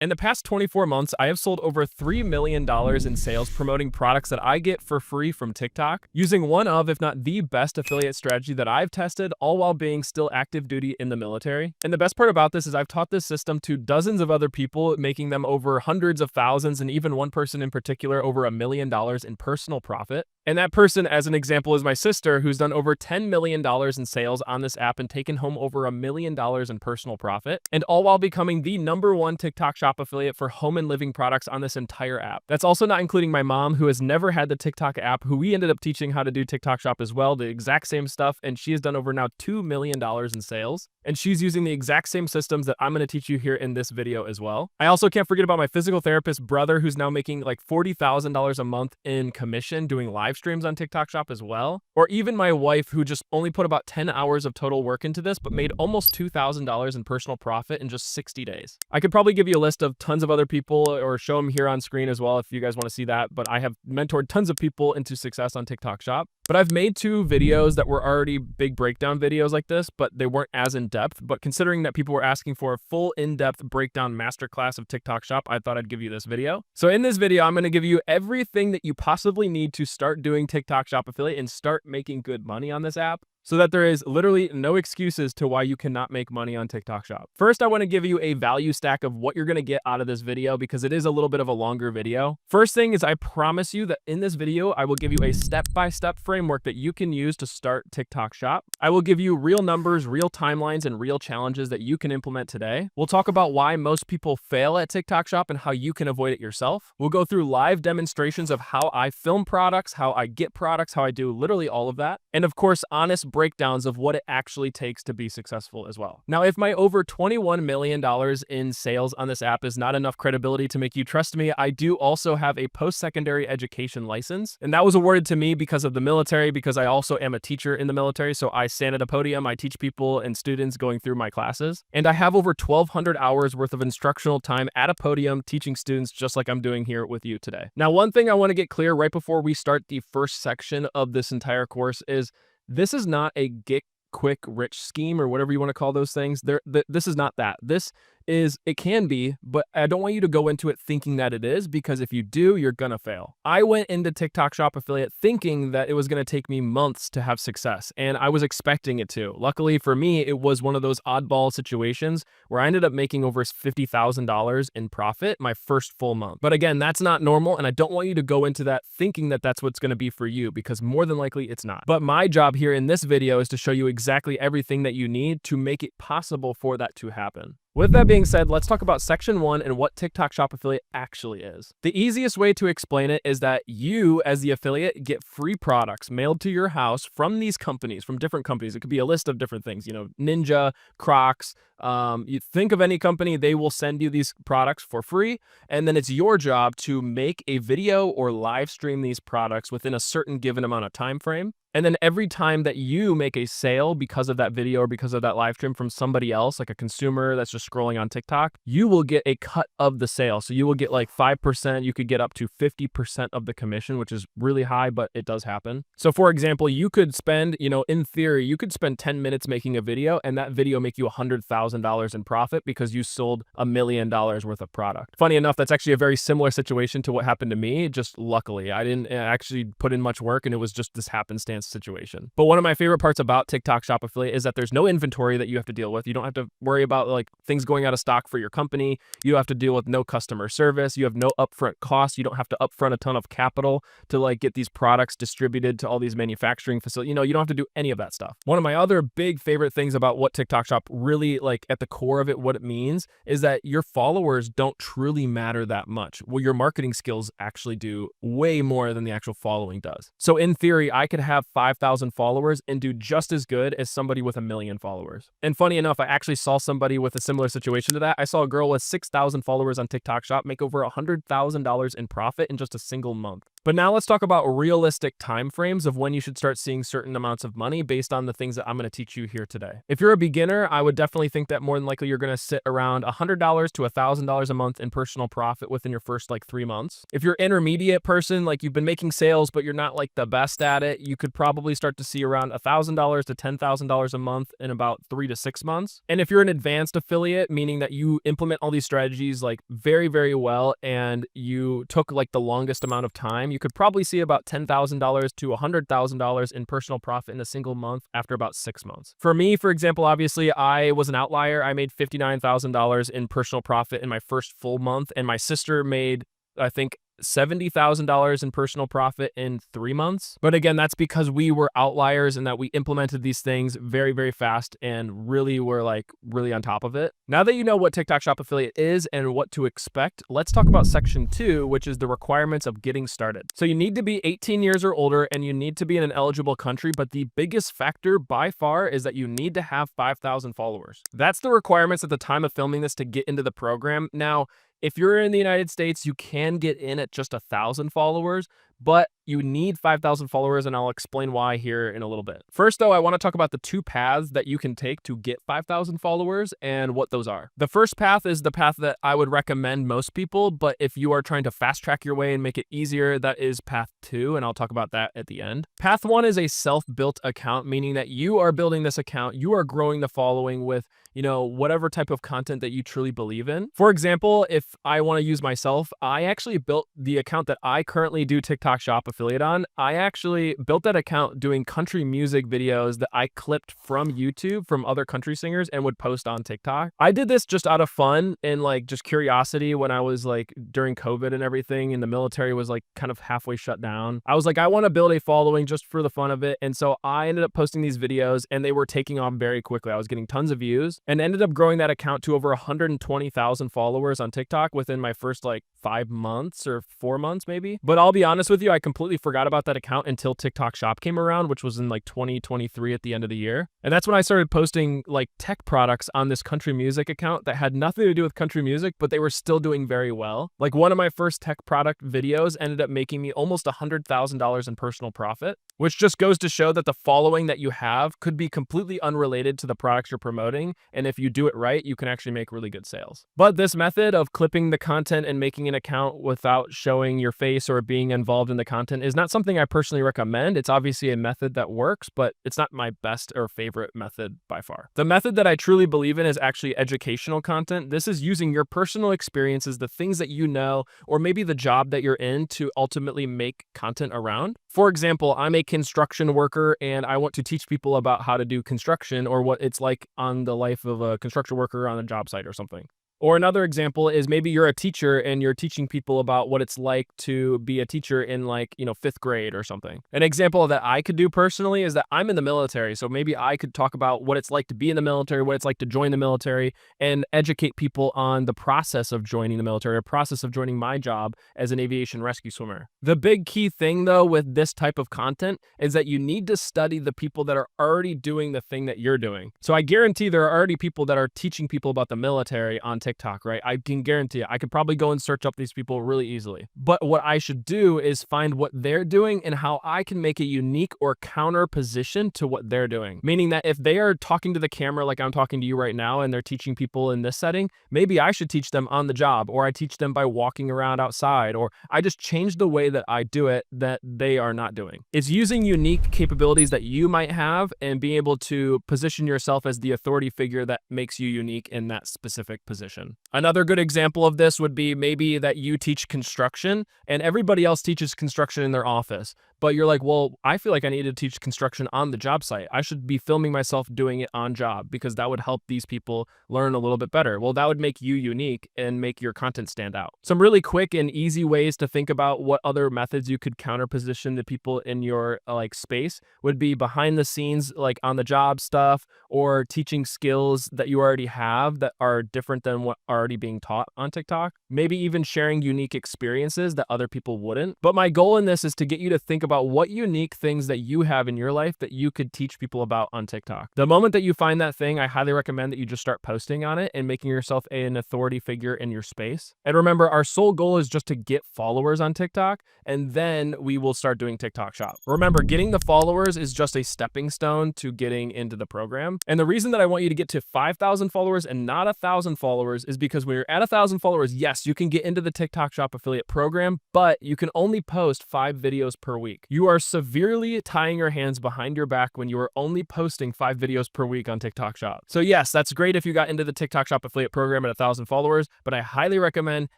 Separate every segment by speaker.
Speaker 1: In the past 24 months, I have sold over $3 million in sales promoting products that I get for free from TikTok, using one of, if not the best affiliate strategy that I've tested, all while being still active duty in the military. And the best part about this is I've taught this system to dozens of other people, making them over hundreds of thousands, and even one person in particular over $1 million in personal profit. And that person, as an example, is my sister, who's done over $10 million in sales on this app and taken home over $1 million in personal profit, and all while becoming the #1 TikTok shop affiliate for home and living products on this entire app. That's also not including my mom, who has never had the TikTok app, who we ended up teaching how to do TikTok shop as well, the exact same stuff, and she has done over now $2 million in sales. And she's using the exact same systems that I'm going to teach you here in this video as well. I also can't forget about my physical therapist brother, who's now making like $40,000 a month in commission doing live streams on TikTok shop as well. Or even my wife, who just only put about 10 hours of total work into this, but made almost $2,000 in personal profit in just 60 days. I could probably give you a list of tons of other people or show them here on screen as well if you guys want to see that, but I have mentored tons of people into success on TikTok shop. But I've made 2 videos that were already big breakdown videos like this, but they weren't as in-depth. But considering that people were asking for a full in-depth breakdown masterclass of TikTok shop, I thought I'd give you this video. So in this video, I'm going to give you everything that you possibly need to start doing TikTok shop affiliate and start making good money on this app, so that there is literally no excuses to why you cannot make money on TikTok shop. First, I want to give you a value stack of what you're going to get out of this video, because it is a little bit of a longer video. First thing is, I promise you that in this video, I will give you a step-by-step framework that you can use to start TikTok shop. I will give you real numbers, real timelines, and real challenges that you can implement today. We'll talk about why most people fail at TikTok shop and how you can avoid it yourself. We'll go through live demonstrations of how I film products, how I get products, how I do literally all of that. And of course, honest breakdowns of what it actually takes to be successful as well. Now, if my over $21 million in sales on this app is not enough credibility to make you trust me, I do also have a post-secondary education license. And that was awarded to me because of the military, because I also am a teacher in the military. So I stand at a podium, I teach people and students going through my classes. And I have over 1,200 hours worth of instructional time at a podium teaching students, just like I'm doing here with you today. Now, one thing I want to get clear right before we start the first section of this entire course is, this is not a get quick rich scheme or whatever you want to call those things. This is not that. This is, it can be, but I don't want you to go into it thinking that it is, because if you do, you're gonna fail. I went into TikTok shop affiliate thinking that it was gonna take me months to have success, and I was expecting it to. Luckily for me, it was one of those oddball situations where I ended up making over $50,000 in profit my first full month. But again, that's not normal, and I don't want you to go into that thinking that that's what's gonna be for you, because more than likely it's not. But my job here in this video is to show you exactly everything that you need to make it possible for that to happen. With that being said, let's talk about section 1 and what TikTok shop affiliate actually is. The easiest way to explain it is that you, as the affiliate, get free products mailed to your house from these companies, from different companies. It could be a list of different things, you know, Ninja, Crocs. You think of any company, they will send you these products for free. And then it's your job to make a video or live stream these products within a certain given amount of time frame. And then every time that you make a sale because of that video or because of that live stream from somebody else, like a consumer that's just scrolling on TikTok, you will get a cut of the sale. So you will get like 5%. You could get up to 50% of the commission, which is really high, but it does happen. So for example, you could spend, you know, in theory, you could spend 10 minutes making a video, and that video make you $100,000 in profit because you sold $1 million worth of product. Funny enough, that's actually a very similar situation to what happened to me. Just luckily, I didn't actually put in much work, and it was just this happenstance situation. But one of my favorite parts about TikTok shop affiliate is that there's no inventory that you have to deal with. You don't have to worry about like things going out of stock for your company. You have to deal with no customer service. You have no upfront costs. You don't have to upfront a ton of capital to like get these products distributed to all these manufacturing facilities. You know, you don't have to do any of that stuff. One of my other big favorite things about what TikTok shop really, like at the core of it, what it means is that your followers don't truly matter that much. Well, your marketing skills actually do way more than the actual following does. So in theory, I could have 5,000 followers and do just as good as somebody with 1 million followers. And funny enough, I actually saw somebody with a similar situation to that. I saw a girl with 6,000 followers on TikTok shop make over $100,000 in profit in just a single month. But now let's talk about realistic timeframes of when you should start seeing certain amounts of money based on the things that I'm going to teach you here today. If you're a beginner, I would definitely think that more than likely you're going to sit around $100 to $1,000 a month in personal profit within your first like 3 months. If you're intermediate person, like you've been making sales, but you're not like the best at it, you could probably start to see around $1,000 to $10,000 a month in about 3 to 6 months. And if you're an advanced affiliate, meaning that you implement all these strategies like very, very well, and you took like the longest amount of time, you could probably see about $10,000 to $100,000 in personal profit in a single month after about 6 months. For me, for example, obviously I was an outlier. I made $59,000 in personal profit in my first full month, and my sister made, I think, $70,000 in personal profit in 3 months. But again, that's because we were outliers and that we implemented these things very, very fast and really were like really on top of it. Now that you know what TikTok Shop Affiliate is and what to expect, let's talk about section 2, which is the requirements of getting started. So you need to be 18 years or older and you need to be in an eligible country, but the biggest factor by far is that you need to have 5,000 followers. That's the requirements at the time of filming this to get into the program. Now, if you're in the United States, you can get in at just 1,000 followers, but you need 5,000 followers, and I'll explain why here in a little bit. First, though, I want to talk about the 2 paths that you can take to get 5,000 followers and what those are. The first path is the path that I would recommend most people, but if you are trying to fast track your way and make it easier, that is path 2, and I'll talk about that at the end. Path 1 is a self-built account, meaning that you are building this account, you are growing the following with, whatever type of content that you truly believe in. For example, if I want to use myself, I actually built the account that I currently do TikTok Shop Affiliate on. I actually built that account doing country music videos that I clipped from YouTube from other country singers and would post on TikTok. I did this just out of fun and like just curiosity when I was like during COVID and everything, and the military was like kind of halfway shut down. I was like, I want to build a following just for the fun of it. And so I ended up posting these videos and they were taking off very quickly. I was getting tons of views and ended up growing that account to over 120,000 followers on TikTok within my first like 5 months or 4 months maybe. But I'll be honest with you, I completely forgot about that account until TikTok Shop came around, which was in like 2023 at the end of the year. And that's when I started posting like tech products on this country music account that had nothing to do with country music, but they were still doing very well. Like one of my first tech product videos ended up making me almost $100,000 in personal profit, which just goes to show that the following that you have could be completely unrelated to the products you're promoting. And if you do it right, you can actually make really good sales. But this method of clipping the content and making an account without showing your face or being involved in the content is not something I personally recommend. It's obviously a method that works, but it's not my best or favorite method by far. The method that I truly believe in is actually educational content. This is using your personal experiences, the things that you know, or maybe the job that you're in to ultimately make content around. For example, I'm a construction worker and I want to teach people about how to do construction or what it's like on the life of a construction worker on a job site or something. Or another example is maybe you're a teacher and you're teaching people about what it's like to be a teacher in like, 5th grade or something. An example that I could do personally is that I'm in the military. So maybe I could talk about what it's like to be in the military, what it's like to join the military, and educate people on the process of joining the military, or process of joining my job as an aviation rescue swimmer. The big key thing though with this type of content is that you need to study the people that are already doing the thing that you're doing. So I guarantee there are already people that are teaching people about the military on TikTok, right? I can guarantee it. I could probably go and search up these people really easily. But what I should do is find what they're doing and how I can make a unique or counter position to what they're doing. Meaning that if they are talking to the camera like I'm talking to you right now and they're teaching people in this setting, maybe I should teach them on the job, or I teach them by walking around outside, or I just change the way that I do it that they are not doing. It's using unique capabilities that you might have and being able to position yourself as the authority figure that makes you unique in that specific position. Another good example of this would be maybe that you teach construction and everybody else teaches construction in their office, but you're like, well, I feel like I need to teach construction on the job site. I should be filming myself doing it on job because that would help these people learn a little bit better. Well, that would make you unique and make your content stand out. Some really quick and easy ways to think about what other methods you could counter position the people in your space would be behind the scenes, like on the job stuff, or teaching skills that you already have that are different than what are already being taught on TikTok. Maybe even sharing unique experiences that other people wouldn't. But my goal in this is to get you to think about what unique things that you have in your life that you could teach people about on TikTok. The moment that you find that thing, I highly recommend that you just start posting on it and making yourself an authority figure in your space. And remember, our sole goal is just to get followers on TikTok, and then we will start doing TikTok Shop. Remember, getting the followers is just a stepping stone to getting into the program. And the reason that I want you to get to 5,000 followers and not 1,000 followers is because when you're at 1,000 followers, yes, you can get into the TikTok Shop affiliate program, but you can only post 5 videos per week. You are severely tying your hands behind your back when you are only posting 5 videos per week on TikTok Shop. So yes, that's great if you got into the TikTok Shop affiliate program at 1,000 followers, but I highly recommend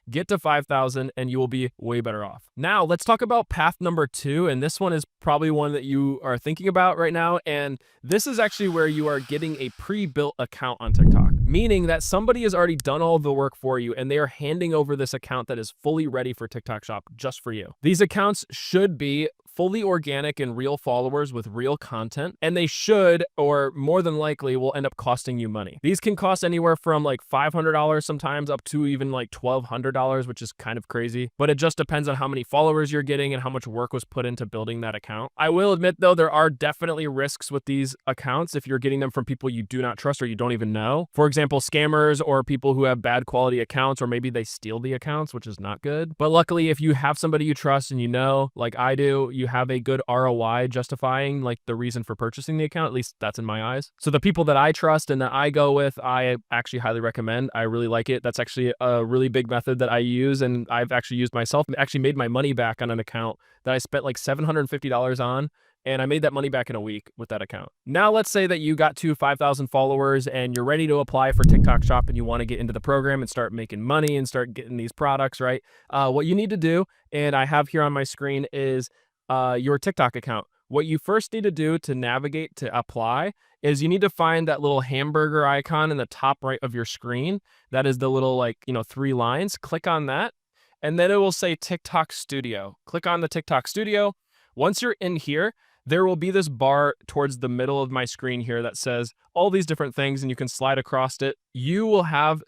Speaker 1: get to 5,000 and you will be way better off. Now let's talk about path number 2, and this one is probably one that you are thinking about right now, and this is actually where you are getting a pre-built account on TikTok, meaning that somebody has already done all the work for you and they are handing over this account that is fully ready for TikTok Shop just for you. These accounts should be fully organic and real followers with real content, and they should, or more than likely, will end up costing you money. These can cost anywhere from like $500 sometimes up to even like $1,200, which is kind of crazy, but it just depends on how many followers you're getting and how much work was put into building that account. I will admit though, there are definitely risks with these accounts if you're getting them from people you do not trust or you don't even know. For example, scammers or people who have bad quality accounts, or maybe they steal the accounts, which is not good. But luckily, if you have somebody you trust and you know, like I do, you have a good ROI justifying like the reason for purchasing the account. At least that's in my eyes. So the people that I trust and that I go with, I actually highly recommend. I really like it. That's actually a really big method that I use, and I've actually used myself. I actually made my money back on an account that I spent like $750 on, and I made that money back in a week with that account. Now, let's say that you got to 5,000 followers and you're ready to apply for TikTok Shop and you want to get into the program and start making money and start getting these products, right? What you need to do, and I have here on my screen, is your TikTok account. What you first need to do to navigate to apply is you need to find that little hamburger icon in the top right of your screen. That is the little 3 lines. Click on that, and then it will say TikTok Studio. Click on the TikTok Studio. Once you're in here, there will be this bar towards the middle of my screen here that says all these different things, and you can slide across it. You will have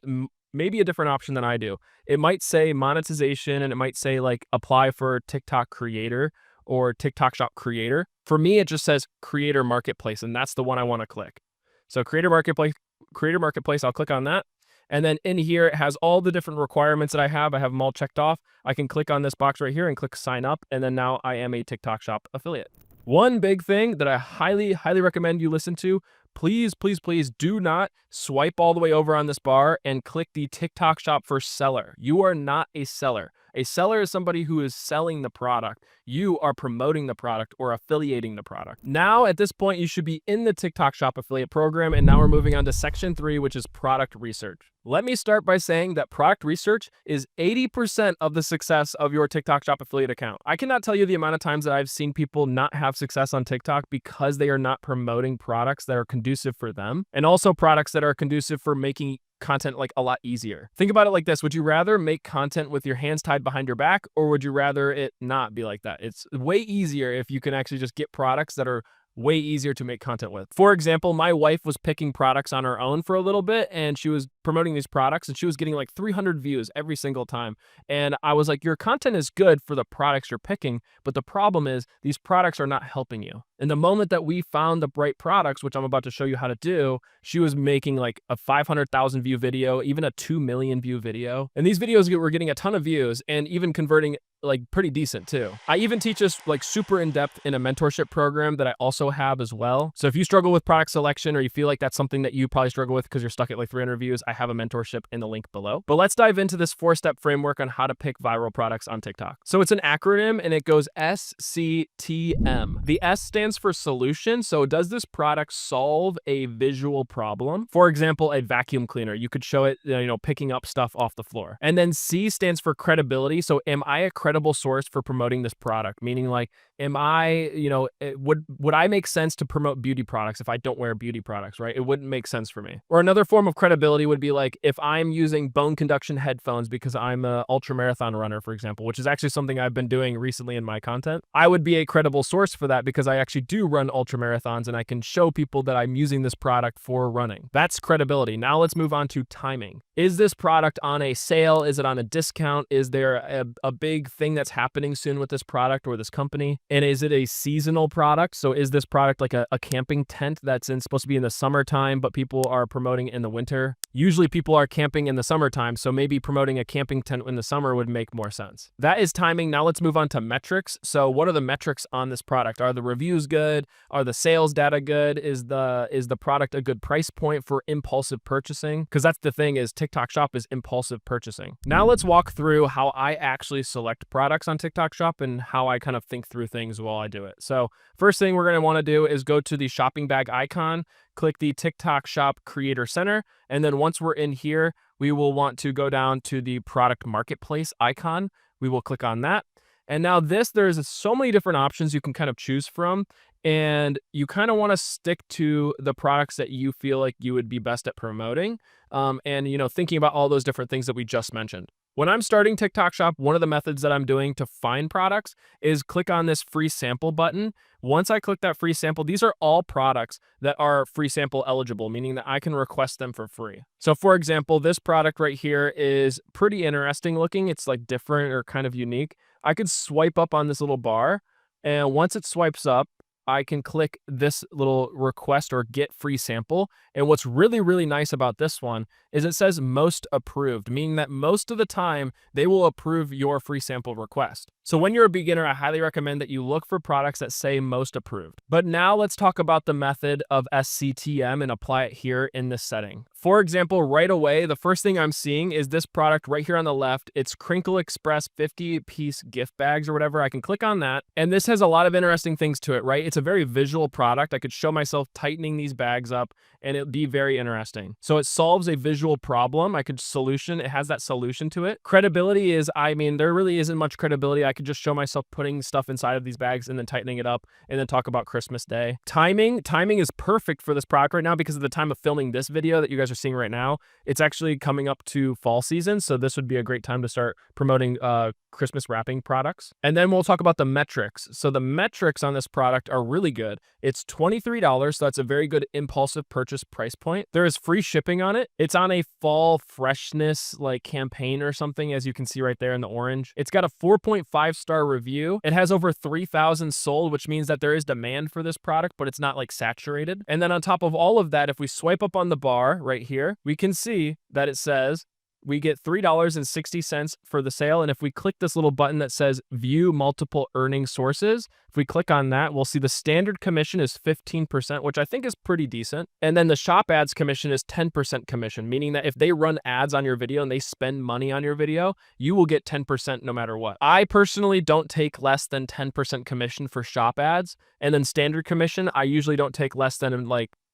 Speaker 1: maybe a different option than I do. It might say monetization, and it might say like apply for TikTok creator or TikTok Shop creator. For me, it just says creator marketplace, and that's the one I want to click. So creator marketplace, I'll click on that. And then in here, it has all the different requirements that I have. I have them all checked off. I can click on this box right here and click sign up. And then now I am a TikTok Shop affiliate. One big thing that I highly, highly recommend you listen to, please, please, please do not swipe all the way over on this bar and click the TikTok Shop for seller. You are not a seller. A seller is somebody who is selling the product. You are promoting the product or affiliating the product. Now, at this point, you should be in the TikTok Shop affiliate program. And now we're moving on to section 3, which is product research. Let me start by saying that product research is 80% of the success of your TikTok Shop affiliate account. I cannot tell you the amount of times that I've seen people not have success on TikTok because they are not promoting products that are conducive for them, and also products that are conducive for making content like a lot easier. Think about it like this. Would you rather make content with your hands tied behind your back, or would you rather it not be like that? It's way easier if you can actually just get products that are way easier to make content with. For example, my wife was picking products on her own for a little bit, and she was promoting these products, and she was getting like 300 views every single time. And I was like, your content is good for the products you're picking, but the problem is these products are not helping you. And the moment that we found the right products, which I'm about to show you how to do, she was making like a 500,000 view video, even a 2 million view video. And these videos were getting a ton of views and even converting like pretty decent too. I even teach this like super in depth in a mentorship program that I also have as well. So if you struggle with product selection, or you feel like that's something that you probably struggle with because you're stuck at like 300 views, I have a mentorship in the link below. But let's dive into this 4-step framework on how to pick viral products on TikTok. So it's an acronym, and it goes SCTM. The S stands for solution. So does this product solve a visual problem? For example, a vacuum cleaner. You could show it, picking up stuff off the floor. And then C stands for credibility. So am I a credible source for promoting this product? Meaning like, am I, would I make sense to promote beauty products if I don't wear beauty products, right? It wouldn't make sense for me. Or another form of credibility would be be like, if I'm using bone conduction headphones because I'm a ultra marathon runner, for example, which is actually something I've been doing recently in my content, I would be a credible source for that because I actually do run ultra marathons and I can show people that I'm using this product for running. That's credibility. Now let's move on to timing. Is this product on a sale? Is it on a discount? Is there a big thing that's happening soon with this product or this company? And is it a seasonal product? So is this product like a camping tent that's supposed to be in the summertime, but people are promoting in the winter? Usually people are camping in the summertime, so maybe promoting a camping tent in the summer would make more sense. That is timing. Now let's move on to metrics. So what are the metrics on this product? Are the reviews good? Are the sales data good? Is the product a good price point for impulsive purchasing? Because that's the thing, is TikTok Shop is impulsive purchasing. Now let's walk through how I actually select products on TikTok Shop and how I kind of think through things while I do it. So first thing we're going to want to do is go to the shopping bag icon, click the TikTok Shop Creator Center, and then once we're in here, we will want to go down to the product marketplace icon. We will click on that. And now there's so many different options you can kind of choose from, and you kind of want to stick to the products that you feel like you would be best at promoting, and thinking about all those different things that we just mentioned. When I'm starting TikTok Shop, one of the methods that I'm doing to find products is click on this free sample button. Once I click that free sample, these are all products that are free sample eligible, meaning that I can request them for free. So for example, this product right here is pretty interesting looking. It's like different or kind of unique. I could swipe up on this little bar, and once it swipes up, I can click this little request or get free sample. And what's really, really nice about this one is it says most approved, meaning that most of the time they will approve your free sample request. So when you're a beginner, I highly recommend that you look for products that say most approved. But now let's talk about the method of SCTM and apply it here in this setting. For example, right away, the first thing I'm seeing is this product right here on the left. It's Crinkle Express 50-piece gift bags or whatever. I can click on that. And this has a lot of interesting things to it, right? It's a very visual product. I could show myself tightening these bags up and it'd be very interesting. So it solves a visual problem. It has that solution to it. Credibility is, there really isn't much credibility. I could just show myself putting stuff inside of these bags and then tightening it up and then talk about Christmas Day. Timing is perfect for this product right now because of the time of filming this video that you guys are seeing right now. It's actually coming up to fall season, so this would be a great time to start promoting Christmas wrapping products. And then we'll talk about the metrics. So the metrics on this product are really good. It's $23, so that's a very good impulsive purchase price point. There is free shipping on it. It's on a fall freshness campaign or something, as you can see right there in the orange. It's got a 4.5-star review. It has over 3,000 sold, which means that there is demand for this product, but it's not saturated. And then on top of all of that, if we swipe up on the bar right here, we can see that it says we get $3.60 for the sale. And if we click this little button that says view multiple earning sources, if we click on that, we'll see the standard commission is 15%, which I think is pretty decent. And then the shop ads commission is 10% commission, meaning that if they run ads on your video and they spend money on your video, you will get 10% no matter what. I personally don't take less than 10% commission for shop ads. And then standard commission, I usually don't take less than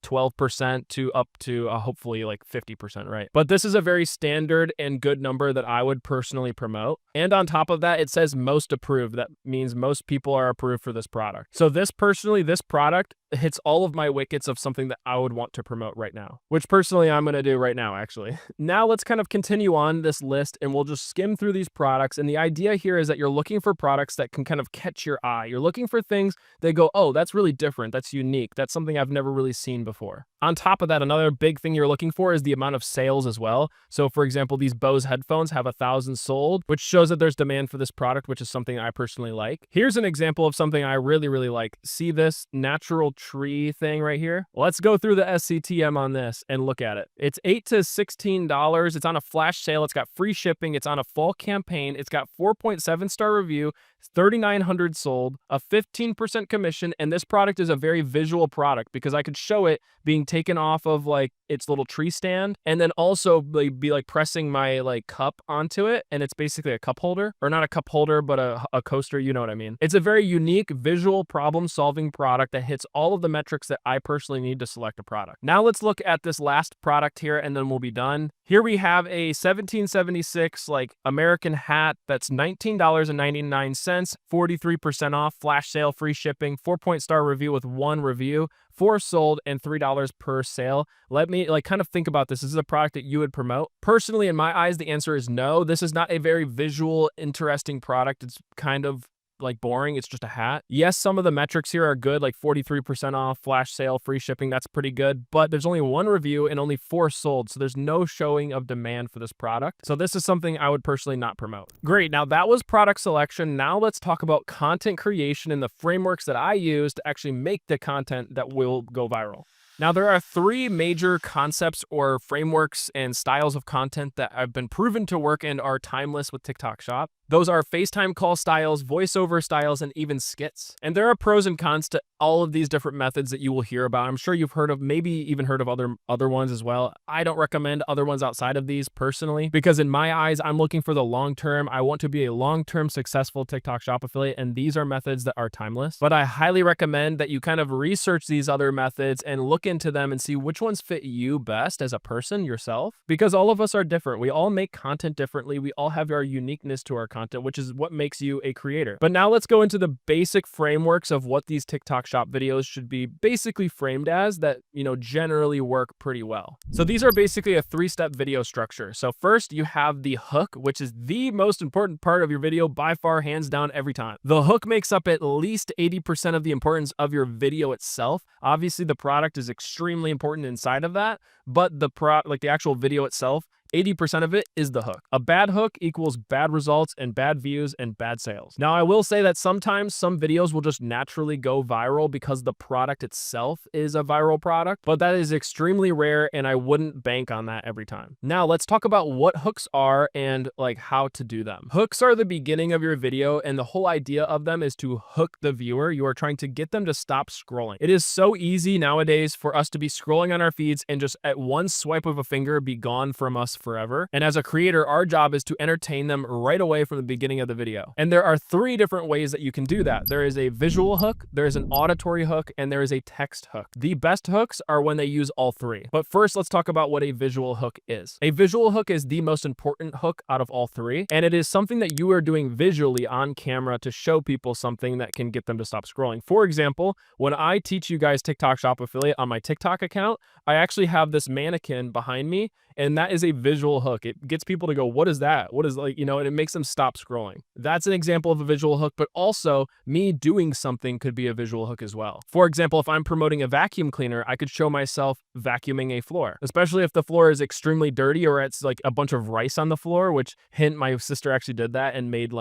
Speaker 1: 12% to up to hopefully 50%, right? But this is a very standard and good number that I would personally promote. And on top of that, it says most approved. That means most people are approved for this product. So this product hits all of my wickets of something that I would want to promote right now, which personally I'm going to do right now, actually. Now let's kind of continue on this list and we'll just skim through these products. And the idea here is that you're looking for products that can kind of catch your eye. You're looking for things that go, oh, that's really different. That's unique. That's something I've never really seen before. On top of that, another big thing you're looking for is the amount of sales as well. So for example, these Bose headphones have 1,000 sold, which shows that there's demand for this product, which is something I personally like. Here's an example of something I really, really like. See this natural tree thing right here? Let's go through the SCTM on this and look at it. It's $8 to $16. It's on a flash sale. It's got free shipping. It's on a fall campaign. It's got 4.7-star review, 3,900 sold, a 15% commission. And this product is a very visual product because I could show it being taken off of its little tree stand and then also be pressing my cup onto it. And it's basically a cup holder, or not a cup holder, but a coaster. You know what I mean? It's a very unique visual problem solving product that hits all of the metrics that I personally need to select a product. Now let's look at this last product here and then we'll be done. Here we have a 1776 like American hat that's $19.99, 43% off, flash sale, free shipping, 4-point star review with 1 review, 4 sold, and $3 per sale. Let me kind of think about this. Is this a product that you would promote? Personally, in my eyes, the answer is no. This is not a very visual, interesting product. It's kind of like boring. It's just a hat. Yes, some of the metrics here are good, like 43% off, flash sale, free shipping. That's pretty good, but there's only 1 review and only 4 sold. So there's no showing of demand for this product. So this is something I would personally not promote. Great. Now that was product selection. Now let's talk about content creation and the frameworks that I use to actually make the content that will go viral. Now, there are 3 major concepts or frameworks and styles of content that have been proven to work and are timeless with TikTok Shop. Those are FaceTime call styles, voiceover styles, and even skits. And there are pros and cons to all of these different methods that you will hear about. I'm sure you've heard of, maybe even heard of other ones as well. I don't recommend other ones outside of these personally, because in my eyes, I'm looking for the long term. I want to be a long-term successful TikTok Shop affiliate, and these are methods that are timeless. But I highly recommend that you kind of research these other methods and look into them and see which ones fit you best as a person yourself, because all of us are different. We all make content differently. We all have our uniqueness to our content, which is what makes you a creator. But now let's go into the basic frameworks of what these TikTok Shop videos should be basically framed as that, generally work pretty well. So these are basically a 3-step video structure. So first you have the hook, which is the most important part of your video by far, hands down, every time. The hook makes up at least 80% of the importance of your video itself. Obviously the product is extremely important inside of that, but the actual video itself, 80% of it is the hook. A bad hook equals bad results and bad views and bad sales. Now, I will say that sometimes some videos will just naturally go viral because the product itself is a viral product, but that is extremely rare and I wouldn't bank on that every time. Now, let's talk about what hooks are and how to do them. Hooks are the beginning of your video, and the whole idea of them is to hook the viewer. You are trying to get them to stop scrolling. It is so easy nowadays for us to be scrolling on our feeds and just at one swipe of a finger be gone from us forever. And as a creator, our job is to entertain them right away from the beginning of the video. And there are 3 different ways that you can do that. There is a visual hook, there is an auditory hook, and there is a text hook. The best hooks are when they use all 3. But first, let's talk about what a visual hook is. A visual hook is the most important hook out of all 3, and it is something that you are doing visually on camera to show people something that can get them to stop scrolling. For example, when I teach you guys TikTok Shop Affiliate on my TikTok account, I actually have this mannequin behind me, and that is a visual hook. It gets people to go, what is that? What is and it makes them stop scrolling. That's an example of a visual hook, but also me doing something could be a visual hook as well. For example, if I'm promoting a vacuum cleaner, I could show myself vacuuming a floor, especially if the floor is extremely dirty or it's a bunch of rice on the floor, which hint, my sister actually did that and made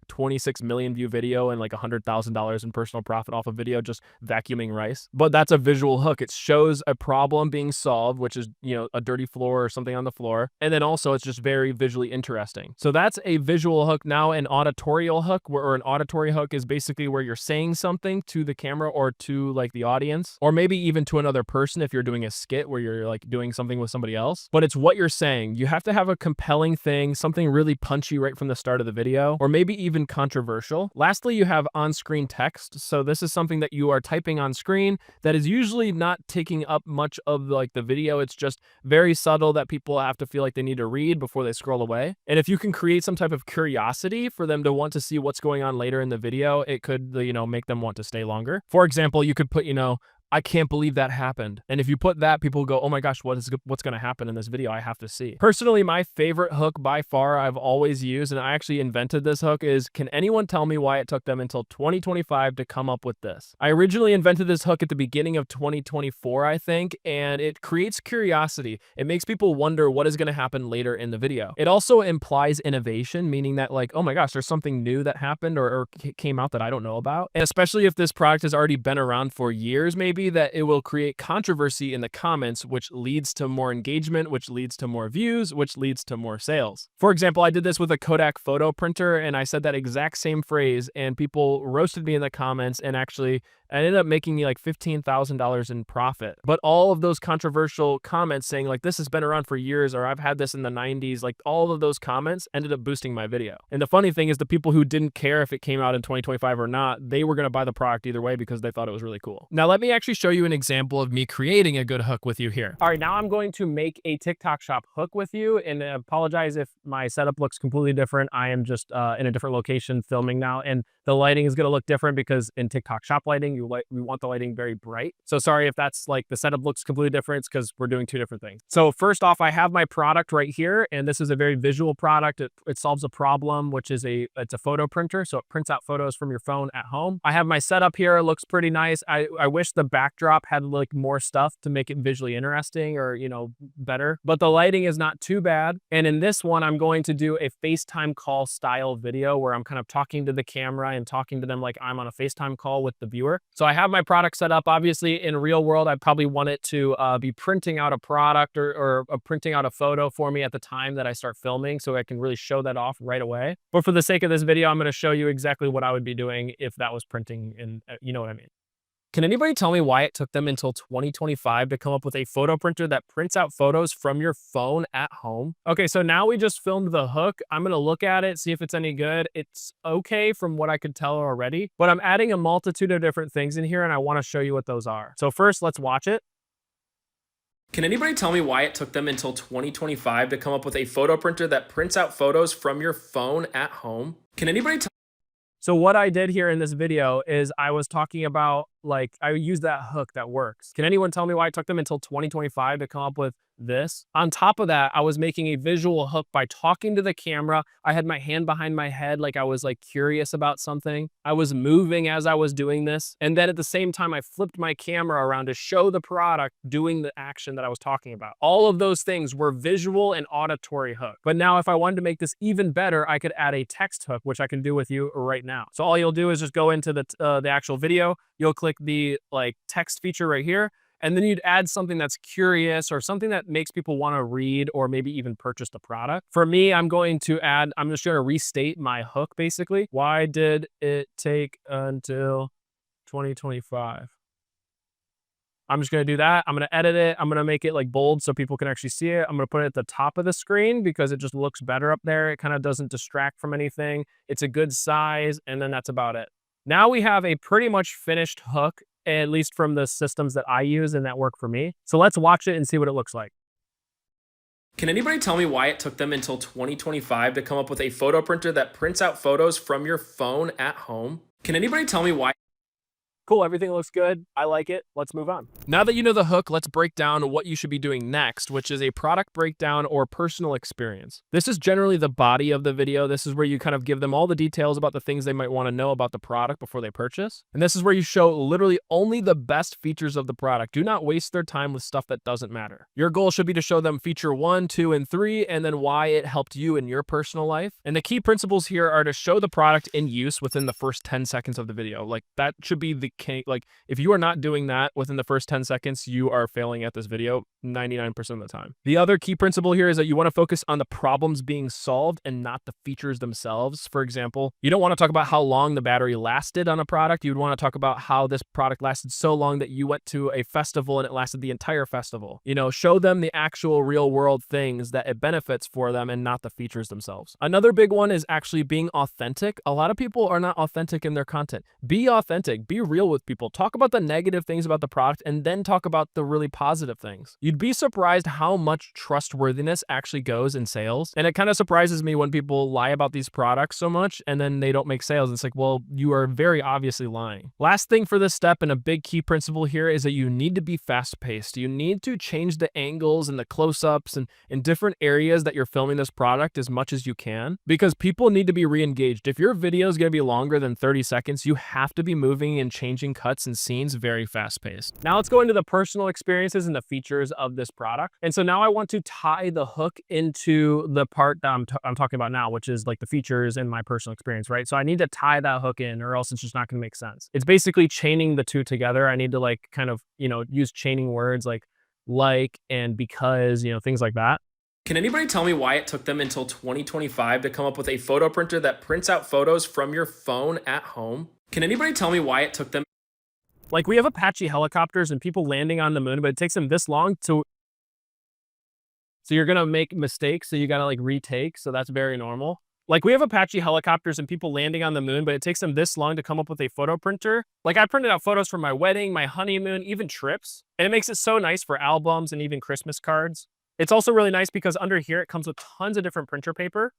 Speaker 1: 26 million view video and $100,000 in personal profit off a video just vacuuming rice. But that's a visual hook. It shows a problem being solved, which is, a dirty floor or something on the floor. And then also it's just very visually interesting. So that's a visual hook. Now an auditorial hook, or an auditory hook, is basically where you're saying something to the camera or to the audience, or maybe even to another person if you're doing a skit where you're doing something with somebody else. But it's what you're saying. You have to have a compelling thing, something really punchy right from the start of the video, or maybe even controversial. Lastly, you have on-screen text. So this is something that you are typing on screen that is usually not taking up much of the video. It's just very subtle that people have to feel like they need to read before they scroll away. And if you can create some type of curiosity for them to want to see what's going on later in the video, it could, make them want to stay longer. For example, you could put, I can't believe that happened. And if you put that, people go, oh my gosh, what's going to happen in this video? I have to see. Personally, my favorite hook by far I've always used, and I actually invented this hook, is, can anyone tell me why it took them until 2025 to come up with this? I originally invented this hook at the beginning of 2024, I think, and it creates curiosity. It makes people wonder what is going to happen later in the video. It also implies innovation, meaning that oh my gosh, there's something new that happened or came out that I don't know about. And especially if this product has already been around for years, maybe, that it will create controversy in the comments, which leads to more engagement, which leads to more views, which leads to more sales. For example, I did this with a Kodak photo printer, and I said that exact same phrase, and people roasted me in the comments, and actually I ended up making me $15,000 in profit. But all of those controversial comments saying this has been around for years, or I've had this in the 90s, all of those comments ended up boosting my video. And the funny thing is, the people who didn't care if it came out in 2025 or not, they were going to buy the product either way because they thought it was really cool. Now let me actually actually show you an example of me creating a good hook with you here. All right, now I'm going to make a TikTok shop hook with you, and apologize if my setup looks completely different. I am just in a different location filming now, and the lighting is going to look different because in TikTok shop lighting, we want the lighting very bright. So sorry if that's like the setup looks completely different, because we're doing two different things. So first off, I have my product right here, and this is a very visual product. It solves a problem, which is it's a photo printer. So it prints out photos from your phone at home. I have my setup here. It looks pretty nice. I wish the backdrop had like more stuff to make it visually interesting, or, you know, better, but the lighting is not too bad. And in this one, I'm going to do a FaceTime call style video where I'm kind of talking to the camera and talking to them like I'm on a FaceTime call with the viewer. So I have my product set up. Obviously, in real world, I probably want it to be printing out a product or printing out a photo for me at the time that I start filming, so I can really show that off right away. But for the sake of this video, I'm going to show you exactly what I would be doing if that was printing, and you know what I mean. Can anybody tell me why it took them until 2025 to come up with a photo printer that prints out photos from your phone at home? Okay, so now we just filmed the hook. I'm going to look at it, see if it's any good. It's okay from what I could tell already, but I'm adding a multitude of different things in here, and I want to show you what those are. So first, let's watch it. Can anybody tell me why it took them until 2025 to come up with a photo printer that prints out photos from your phone at home? Can anybody tell So what I did here in this video is I was talking about, like, I used that hook that works. Can anyone tell me why it took them until 2025 to come up with this? On top of that, I was making a visual hook by talking to the camera. I had my hand behind my head, like I was like curious about something. I was moving as I was doing this. And then at the same time, I flipped my camera around to show the product doing the action that I was talking about. All of those things were visual and auditory hook. But now if I wanted to make this even better, I could add a text hook, which I can do with you right now. So all you'll do is just go into the actual video. You'll click the like text feature right here, and then you'd add something that's curious or something that makes people want to read or maybe even purchase the product. For me, I'm just going to restate my hook basically. Why did it take until 2025? I'm just going to do that. I'm going to edit it. I'm going to make it like bold so people can actually see it. I'm going to put it at the top of the screen because it just looks better up there. It kind of doesn't distract from anything. It's a good size, and then that's about it. Now we have a pretty much finished hook, at least from the systems that I use and that work for me. So let's watch it and see what it looks like. Can anybody tell me why it took them until 2025 to come up with a photo printer that prints out photos from your phone at home? Can anybody tell me why? Cool, everything looks good. I like it. Let's move on. Now that you know the hook, let's break down what you should be doing next, which is a product breakdown or personal experience. This is generally the body of the video. This is where you kind of give them all the details about the things they might want to know about the product before they purchase. And this is where you show literally only the best features of the product. Do not waste their time with stuff that doesn't matter. Your goal should be to show them feature 1, 2, and 3, and then why it helped you in your personal life. And the key principles here are to show the product in use within the first 10 seconds of the video. Like that should be the like, if you are not doing that within the first 10 seconds, you are failing at this video 99% of the time. The other key principle here is that you want to focus on the problems being solved and not the features themselves. For example, you don't want to talk about how long the battery lasted on a product. You'd want to talk about how this product lasted so long that you went to a festival and it lasted the entire festival. You know, show them the actual real world things that it benefits for them and not the features themselves. Another big one is actually being authentic. A lot of people are not authentic in their content. Be authentic, be real with people. Talk about the negative things about the product and then talk about the really positive things. You'd be surprised how much trustworthiness actually goes in sales. And it kind of surprises me when people lie about these products so much and then they don't make sales. It's like, well, you are very obviously lying. Last thing for this step, and a big key principle here, is that you need to be fast paced. You need to change the angles and the close-ups and in different areas that you're filming this product as much as you can, because people need to be re-engaged. If your video is going to be longer than 30 seconds, you have to be moving and changing cuts and scenes very fast paced. Now let's go into the personal experiences and the features of this product. And so now I want to tie the hook into the part that I'm talking about now, which is like the features and my personal experience, right? So I need to tie that hook in or else it's just not going to make sense. It's basically chaining the two together. I need to like kind of, you know, use chaining words like and because, you know, things like that. Can anybody tell me why it took them until 2025 to come up with a photo printer that prints out photos from your phone at home? Can anybody tell me why it took them? Like, we have Apache helicopters and people landing on the moon, but it takes them this long to... So you're going to make mistakes, so you got to like retake. So that's very normal. Like, we have Apache helicopters and people landing on the moon, but it takes them this long to come up with a photo printer. Like, I printed out photos from my wedding, my honeymoon, even trips. And it makes it so nice for albums and even Christmas cards. It's also really nice because under here, it comes with tons of different printer paper.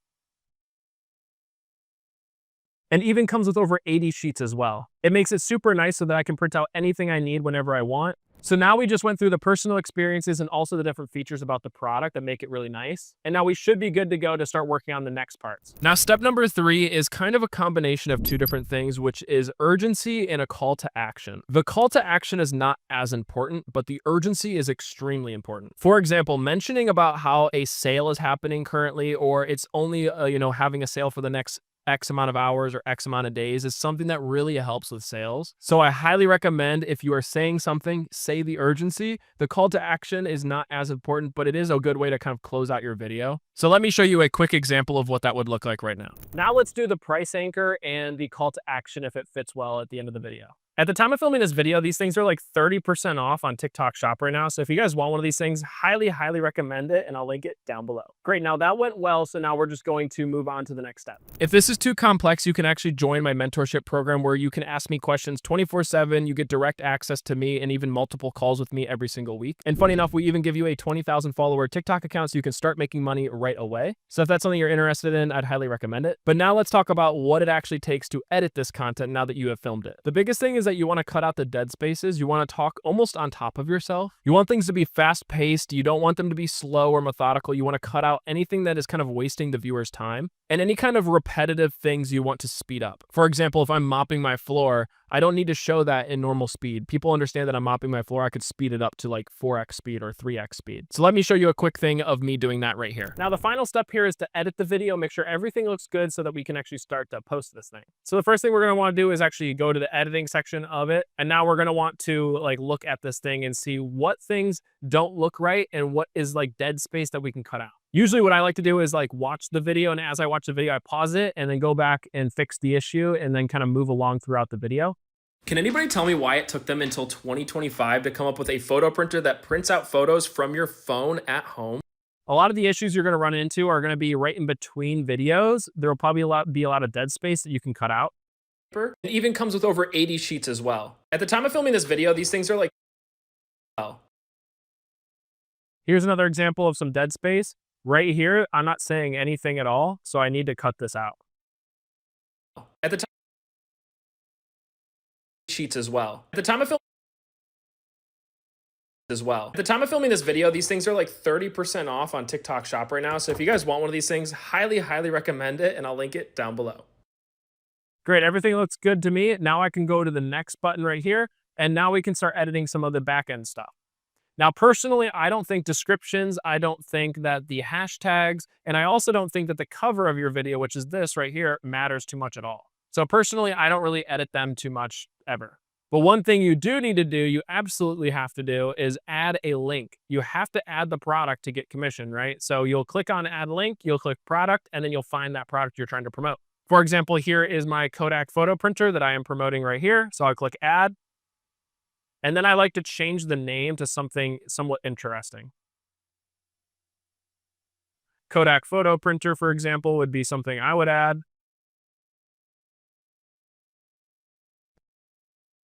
Speaker 1: And even comes with over 80 sheets as well. It makes it super nice so that I can print out anything I need whenever I want. So now we just went through the personal experiences and also the different features about the product that make it really nice. And now we should be good to go to start working on the next parts. Now, step number 3 is kind of a combination of two different things, which is urgency and a call to action. The call to action is not as important, but the urgency is extremely important. For example, mentioning about how a sale is happening currently, or it's only, having a sale for the next X amount of hours or X amount of days is something that really helps with sales. So I highly recommend, if you are saying something, say the urgency. The call to action is not as important, but it is a good way to kind of close out your video. So let me show you a quick example of what that would look like right now. Now let's do the price anchor and the call to action if it fits well at the end of the video. At the time of filming this video, these things are like 30% off on TikTok Shop right now. So if you guys want one of these things, highly recommend it, and I'll link it down below. Great, now that went well, so now we're just going to move on to the next step. If this is too complex, you can actually join my mentorship program where you can ask me questions 24/7. You get direct access to me and even multiple calls with me every single week. And funny enough, we even give you a 20,000 follower TikTok account so you can start making money right away. So if that's something you're interested in, I'd highly recommend it. But now let's talk about what it actually takes to edit this content now that you have filmed it. The biggest thing is that you want to cut out the dead spaces. You want to talk almost on top of yourself. You want things to be fast paced. You don't want them to be slow or methodical. You want to cut out anything that is kind of wasting the viewer's time, and any kind of repetitive things you want to speed up. For example, if I'm mopping my floor, I don't need to show that in normal speed. People understand that I'm mopping my floor. I could speed it up to like 4x speed or 3x speed. So let me show you a quick thing of me doing that right here. Now, the final step here is to edit the video, make sure everything looks good so that we can actually start to post this thing. So the first thing we're going to want to do is actually go to the editing section of it. And now we're going to want to like look at this thing and see what things don't look right and what is like dead space that we can cut out. Usually what I like to do is like watch the video, and as I watch the video, I pause it and then go back and fix the issue and then kind of move along throughout the video. Can anybody tell me why it took them until 2025 to come up with a photo printer that prints out photos from your phone at home? A lot of the issues you're going to run into are going to be right in between videos. There will probably be a lot of dead space that you can cut out. It even comes with over 80 sheets as well. At the time of filming this video, these things are like, oh. Here's another example of some dead space. Right here, I'm not saying anything at all, so I need to cut this out. At the time, sheets as well. At the time of filming this video, these things are like 30% off on TikTok Shop right now. So if you guys want one of these things, highly recommend it, and I'll link it down below. Great, everything looks good to me. Now I can go to the next button right here, and now we can start editing some of the back-end stuff. Now, personally, I don't think descriptions, I don't think that the hashtags, and I also don't think that the cover of your video, which is this right here, matters too much at all. So personally, I don't really edit them too much ever. But one thing you do need to do, you absolutely have to do, is add a link. You have to add the product to get commission, right? So you'll click on add link, you'll click product, and then you'll find that product you're trying to promote. For example, here is my Kodak photo printer that I am promoting right here. So I'll click add. And then I like to change the name to something somewhat interesting. Kodak photo printer, for example, would be something I would add.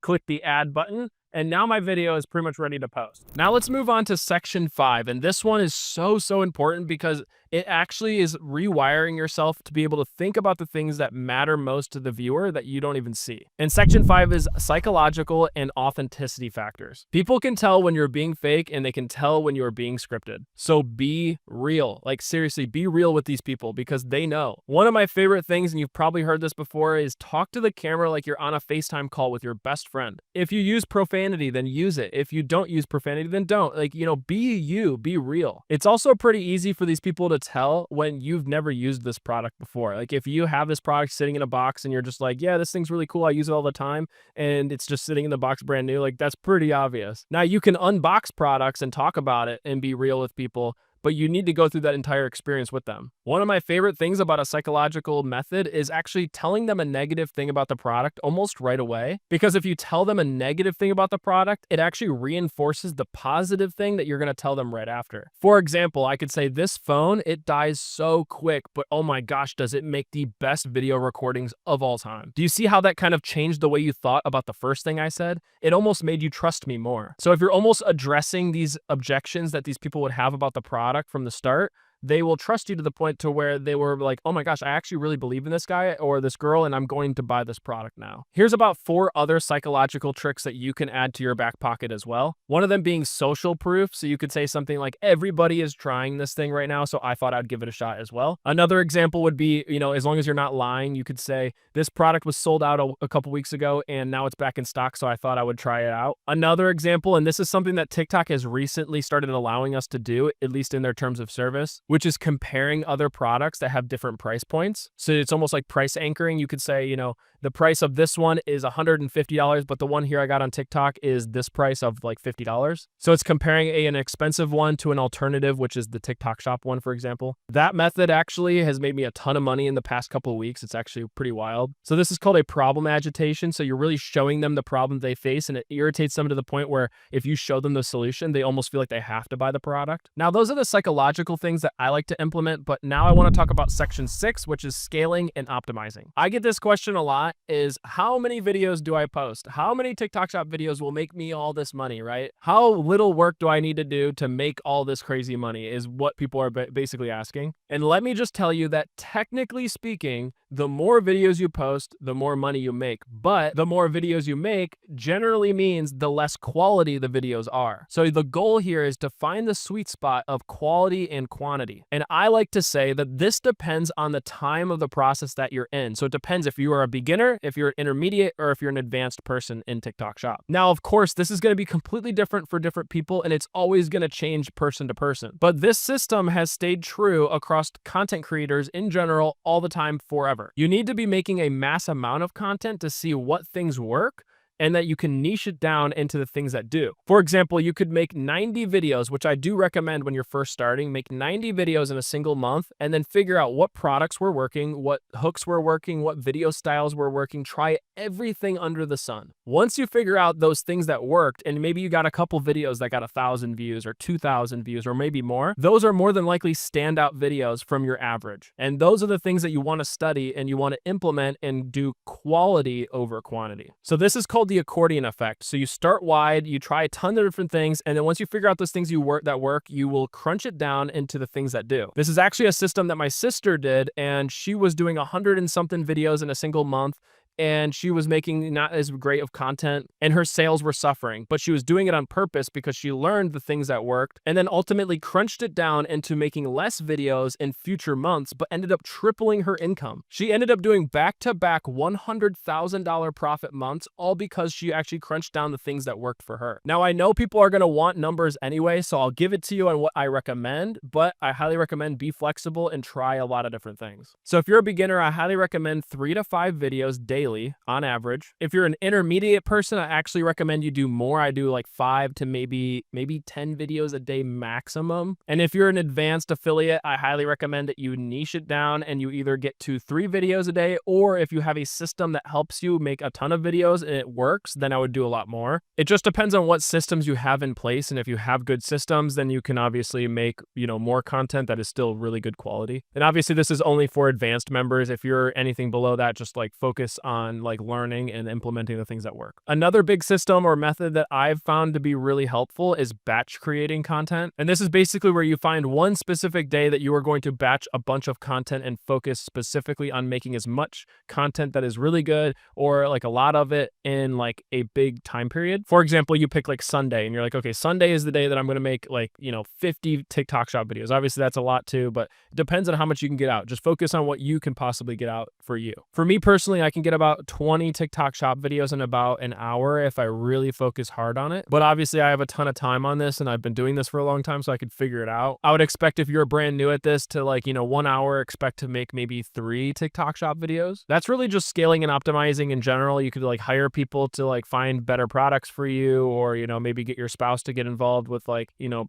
Speaker 1: Click the add button, and now my video is pretty much ready to post. Now let's move on to section 5, and this one is so important because it actually is rewiring yourself to be able to think about the things that matter most to the viewer that you don't even see. And section 5 is psychological and authenticity factors. People can tell when you're being fake, and they can tell when you're being scripted. So be real. Like, seriously, be real with these people because they know. One of my favorite things, and you've probably heard this before, is talk to the camera like you're on a FaceTime call with your best friend. If you use profanity, then use it. If you don't use profanity, then don't. Like, be you, be real. It's also pretty easy for these people to tell when you've never used this product before. Like, if you have this product sitting in a box and you're just like, yeah, this thing's really cool, I use it all the time, and it's just sitting in the box brand new, like, that's pretty obvious. Now, you can unbox products and talk about it and be real with people, but you need to go through that entire experience with them. One of my favorite things about a psychological method is actually telling them a negative thing about the product almost right away. Because if you tell them a negative thing about the product, it actually reinforces the positive thing that you're going to tell them right after. For example, I could say this phone, it dies so quick, but oh my gosh, does it make the best video recordings of all time. Do you see how that kind of changed the way you thought about the first thing I said? It almost made you trust me more. So if you're almost addressing these objections that these people would have about the product from the start, they will trust you to the point to where they were like, oh my gosh, I actually really believe in this guy or this girl, and I'm going to buy this product now. Here's about 4 other psychological tricks that you can add to your back pocket as well. One of them being social proof. So you could say something like, everybody is trying this thing right now, so I thought I'd give it a shot as well. Another example would be, as long as you're not lying, you could say, this product was sold out a couple weeks ago and now it's back in stock, so I thought I would try it out. Another example, and this is something that TikTok has recently started allowing us to do, at least in their terms of service, which is comparing other products that have different price points. So it's almost like price anchoring. You could say, the price of this one is $150, but the one here I got on TikTok is this price of like $50. So it's comparing an expensive one to an alternative, which is the TikTok shop one, for example. That method actually has made me a ton of money in the past couple of weeks. It's actually pretty wild. So this is called a problem agitation. So you're really showing them the problem they face, and it irritates them to the point where if you show them the solution, they almost feel like they have to buy the product. Now, those are the psychological things that I like to implement, but now I want to talk about section 6, which is scaling and optimizing. I get this question a lot, is how many videos do I post? How many TikTok shop videos will make me all this money, right? How little work do I need to do to make all this crazy money is what people are basically asking. And let me just tell you that technically speaking, the more videos you post, the more money you make. But the more videos you make generally means the less quality the videos are. So the goal here is to find the sweet spot of quality and quantity. And I like to say that this depends on the time of the process that you're in. So it depends if you are a beginner, if you're an intermediate, or if you're an advanced person in TikTok shop. Now, of course, this is going to be completely different for different people, and it's always going to change person to person. But this system has stayed true across content creators in general all the time forever. You need to be making a mass amount of content to see what things work and that you can niche it down into the things that do. For example, you could make 90 videos, which I do recommend when you're first starting. Make 90 videos in a single month and then figure out what products were working, what hooks were working, what video styles were working. Try everything under the sun. Once you figure out those things that worked, and maybe you got a couple videos that got 1,000 views or 2,000 views or maybe more, those are more than likely standout videos from your average. And those are the things that you want to study and you want to implement and do quality over quantity. So this is called the accordion effect. So you start wide, you try a ton of different things, and then once you figure out those things that work, you will crunch it down into the things that do. This is actually a system that my sister did, and she was doing 100 and something videos in a single month, and she was making not as great of content, and her sales were suffering, but she was doing it on purpose because she learned the things that worked and then ultimately crunched it down into making less videos in future months, but ended up tripling her income. She ended up doing back-to-back $100,000 profit months, all because she actually crunched down the things that worked for her. Now, I know people are going to want numbers anyway, so I'll give it to you on what I recommend, but I highly recommend be flexible and try a lot of different things. So if you're a beginner, I highly recommend 3 to 5 videos daily on average. If you're an intermediate person, I actually recommend you do more. I do like 5 to maybe 10 videos a day maximum. And if you're an advanced affiliate, I highly recommend that you niche it down and you either get to 3 videos a day, or if you have a system that helps you make a ton of videos and it works, then I would do a lot more. It just depends on what systems you have in place. And if you have good systems, then you can obviously make, more content that is still really good quality. And obviously this is only for advanced members. If you're anything below that, just like focus on like learning and implementing the things that work. Another big system or method that I've found to be really helpful is batch creating content. And this is basically where you find one specific day that you are going to batch a bunch of content and focus specifically on making as much content that is really good or like a lot of it in like a big time period. For example, you pick like Sunday and you're like, okay, Sunday is the day that I'm going to make like, 50 TikTok shop videos. Obviously that's a lot too, but it depends on how much you can get out. Just focus on what you can possibly get out for you. For me personally, I can get about about 20 TikTok shop videos in about an hour if I really focus hard on it. But obviously I have a ton of time on this and I've been doing this for a long time, so I could figure it out. I would expect if you're brand new at this to, like, 1 hour, expect to make maybe 3 TikTok shop videos. That's really just scaling and optimizing in general. You could like hire people to like find better products for you, or, maybe get your spouse to get involved with like,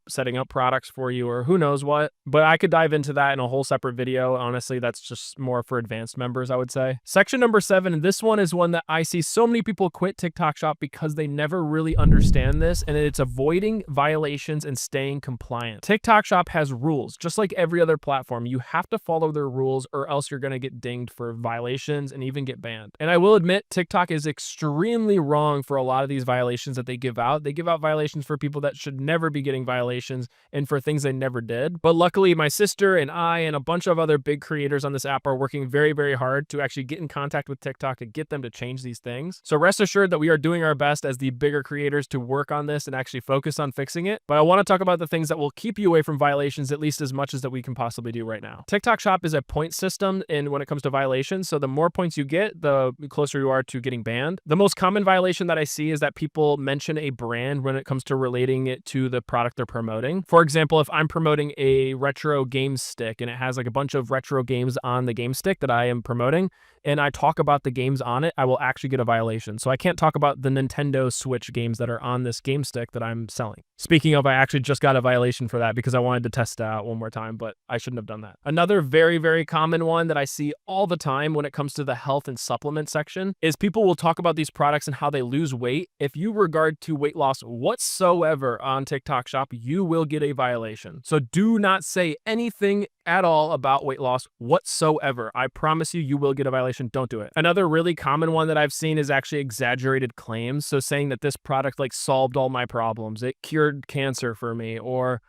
Speaker 1: setting up products for you, or who knows what. But I could dive into that in a whole separate video. Honestly, that's just more for advanced members, I would say. Section number 7, and this one is one that I see so many people quit TikTok shop because they never really understand this, and it's avoiding violations and staying compliant. TikTok shop has rules, just like every other platform. You have to follow their rules or else you're going to get dinged for violations and even get banned. And I will admit, TikTok is extremely wrong for a lot of these violations that they give out. They give out violations for people that should never be getting violations and for things they never did. But luckily, my sister and I and a bunch of other big creators on this app are working very, very hard to actually get in contact with TikTok to get them to change these things. So rest assured that we are doing our best as the bigger creators to work on this and actually focus on fixing it. But I want to talk about the things that will keep you away from violations at least as much as that we can possibly do right now. TikTok shop is a point system when it comes to violations. So the more points you get, the closer you are to getting banned. The most common violation that I see is that people mention a brand when it comes to relating it to the product they're promoting. For example, if I'm promoting a retro game stick and it has like a bunch of retro games on the game stick that I am promoting, and I talk about the games on it, I will actually get a violation. So I can't talk about the Nintendo Switch games that are on this game stick that I'm selling. Speaking of, I actually just got a violation for that because I wanted to test it out one more time, but I shouldn't have done that. Another very, very common one that I see all the time when it comes to the health and supplement section is people will talk about these products and how they lose weight. If you regard to weight loss whatsoever on TikTok shop, you will get a violation. So do not say anything at all about weight loss whatsoever. I promise you, you will get a violation. Don't do it. Another really common one that I've seen is actually exaggerated claims. So saying that this product like solved all my problems, it cured cancer for me, or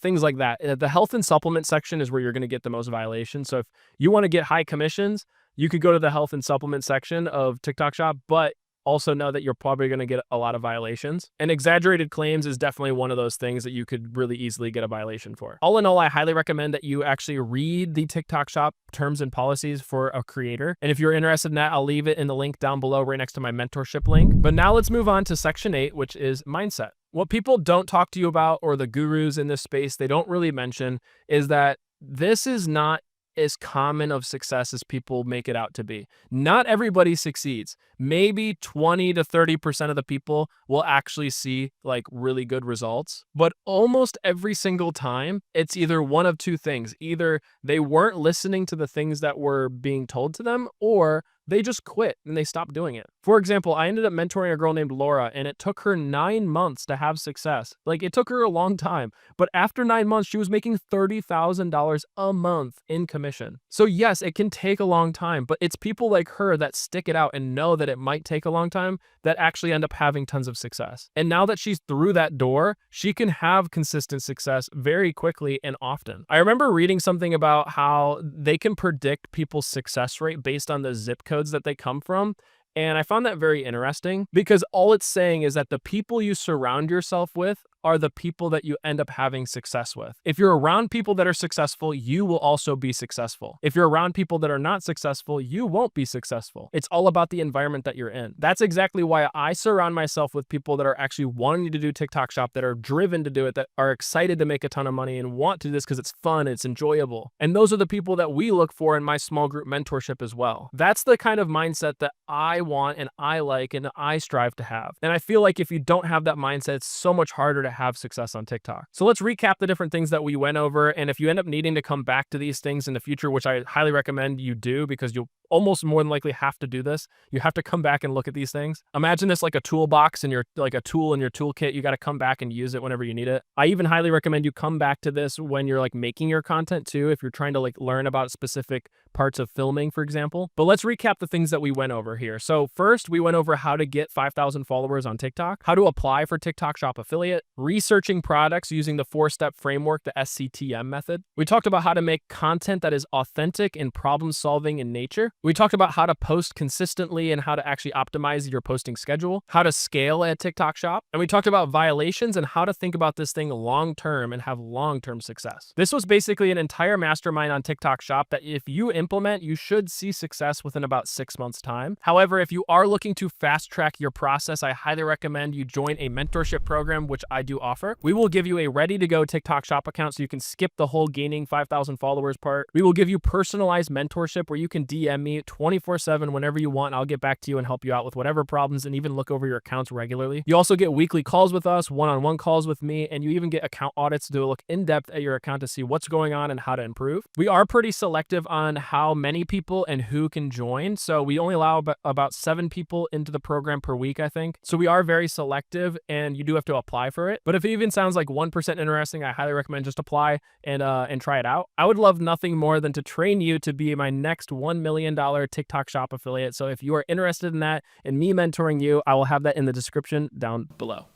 Speaker 1: things like that. The health and supplement section is where you're going to get the most violations. So if you want to get high commissions, you could go to the health and supplement section of TikTok shop, but also know that you're probably going to get a lot of violations. And exaggerated claims is definitely one of those things that you could really easily get a violation for. All in all, I highly recommend that you actually read the TikTok shop terms and policies for a creator. And if you're interested in that, I'll leave it in the link down below right next to my mentorship link. But now let's move on to section 8, which is mindset. What people don't talk to you about, or the gurus in this space, they don't really mention, is that this is not as common of success as people make it out to be. Not everybody succeeds. Maybe 20 to 30% of the people will actually see like really good results, but almost every single time it's either one of two things. Either they weren't listening to the things that were being told to them, or they just quit and they stopped doing it. For example, I ended up mentoring a girl named Laura, and it took her 9 months to have success. Like, it took her a long time, but after 9 months, she was making $30,000 a month in commission. So yes, it can take a long time, but it's people like her that stick it out and know that it might take a long time that actually end up having tons of success. And now that she's through that door, she can have consistent success very quickly and often. I remember reading something about how they can predict people's success rate based on the zip code that they come from. And I found that very interesting because all it's saying is that the people you surround yourself with are the people that you end up having success with. If you're around people that are successful, you will also be successful. If you're around people that are not successful, you won't be successful. It's all about the environment that you're in. That's exactly why I surround myself with people that are actually wanting to do TikTok shop, that are driven to do it, that are excited to make a ton of money and want to do this because it's fun, it's enjoyable. And those are the people that we look for in my small group mentorship as well. That's the kind of mindset that I want and I like and I strive to have. And I feel like if you don't have that mindset, it's so much harder to have success on TikTok. So let's recap the different things that we went over. And if you end up needing to come back to these things in the future, which I highly recommend you do, because you'll almost more than likely have to do this. You have to come back and look at these things. Imagine this like a toolbox and you're like a tool in your toolkit. You got to come back and use it whenever you need it. I even highly recommend you come back to this when you're like making your content too, if you're trying to like learn about specific parts of filming, for example. But let's recap the things that we went over here. So first, we went over how to get 5,000 followers on TikTok, how to apply for TikTok Shop Affiliate, researching products using the 4-step framework, the SCTM method. We talked about how to make content that is authentic and problem solving in nature. We talked about how to post consistently and how to actually optimize your posting schedule, how to scale a TikTok shop. And we talked about violations and how to think about this thing long-term and have long-term success. This was basically an entire mastermind on TikTok shop that if you implement implement, you should see success within about 6 months' time. However, if you are looking to fast track your process, I highly recommend you join a mentorship program, which I do offer. We will give you a ready-to-go TikTok shop account so you can skip the whole gaining 5,000 followers part. We will give you personalized mentorship where you can DM me 24/7 whenever you want. I'll get back to you and help you out with whatever problems and even look over your accounts regularly. You also get weekly calls with us, one-on-one calls with me, and you even get account audits to look in depth at your account to see what's going on and how to improve. We are pretty selective on how many people and who can join. So we only allow about 7 people into the program per week, I think. So we are very selective and you do have to apply for it. But if it even sounds like 1% interesting, I highly recommend just apply and try it out. I would love nothing more than to train you to be my next $1 million TikTok shop affiliate. So if you are interested in that and me mentoring you, I will have that in the description down below.